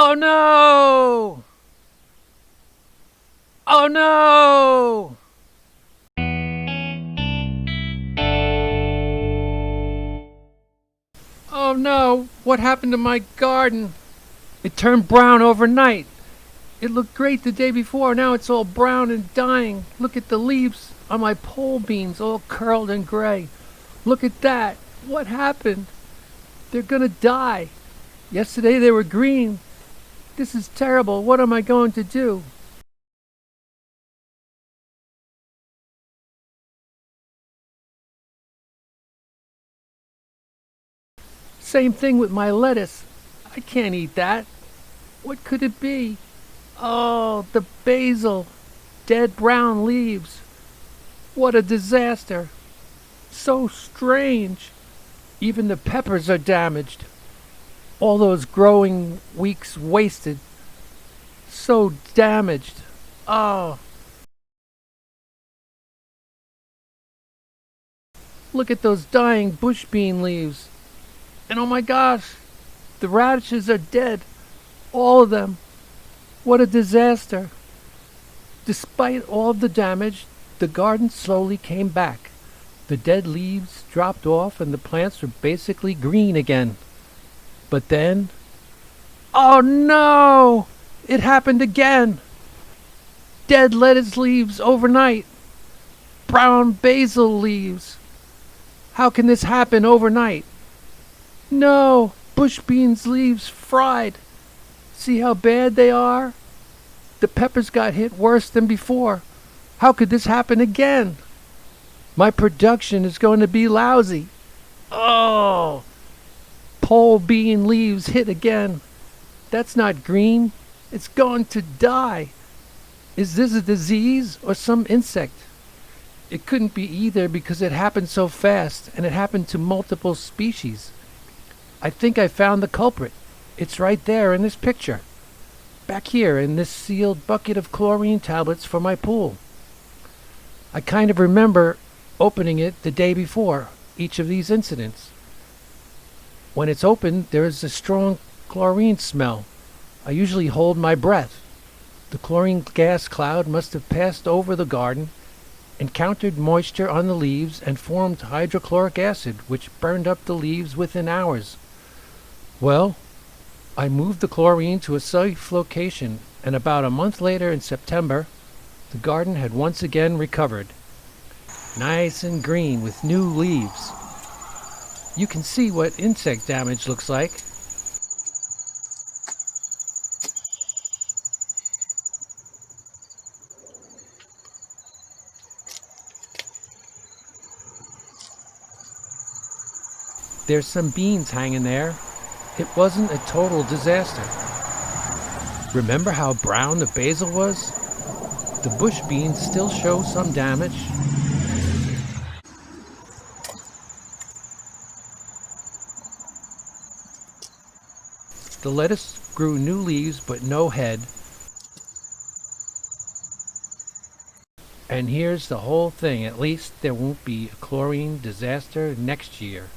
Oh no! Oh no! Oh no! What happened to my garden? It turned brown overnight. It looked great the day before. Now it's all brown and dying. Look at the leaves on my pole beans, all curled and gray. Look at that. What happened? They're gonna die. Yesterday they were green. This is terrible. What am I going to do? Same thing with my lettuce. I can't eat that. What could it be? Oh, the basil. Dead brown leaves. What a disaster. So strange. Even the peppers are damaged. All those growing weeks wasted. So damaged. Oh, look at those dying bush bean leaves. And oh my gosh, the radishes are dead. All of them. What a disaster. Despite all of the damage, the garden slowly came back. The dead leaves dropped off and the plants were basically green again. But then, oh no! It happened again! Dead lettuce leaves overnight. Brown basil leaves. How can this happen overnight? No! Bush beans leaves fried. See how bad they are? The peppers got hit worse than before. How could this happen again? My production is going to be lousy. Oh! Pole bean leaves hit again. That's not green. It's going to die. Is this a disease or some insect? It couldn't be either because it happened so fast and it happened to multiple species. I think I found the culprit. It's right there in this picture. Back here in this sealed bucket of chlorine tablets for my pool. I kind of remember opening it the day before each of these incidents. When it's opened, there is a strong chlorine smell. I usually hold my breath. The chlorine gas cloud must have passed over the garden, encountered moisture on the leaves, and formed hydrochloric acid, which burned up the leaves within hours. Well, I moved the chlorine to a safe location, and about a month later in September, the garden had once again recovered. Nice and green with new leaves. You can see what insect damage looks like. There's some beans hanging there. It wasn't a total disaster. Remember how brown the basil was? The bush beans still show some damage. The lettuce grew new leaves but no head. And here's the whole thing. At least there won't be a chlorine disaster next year.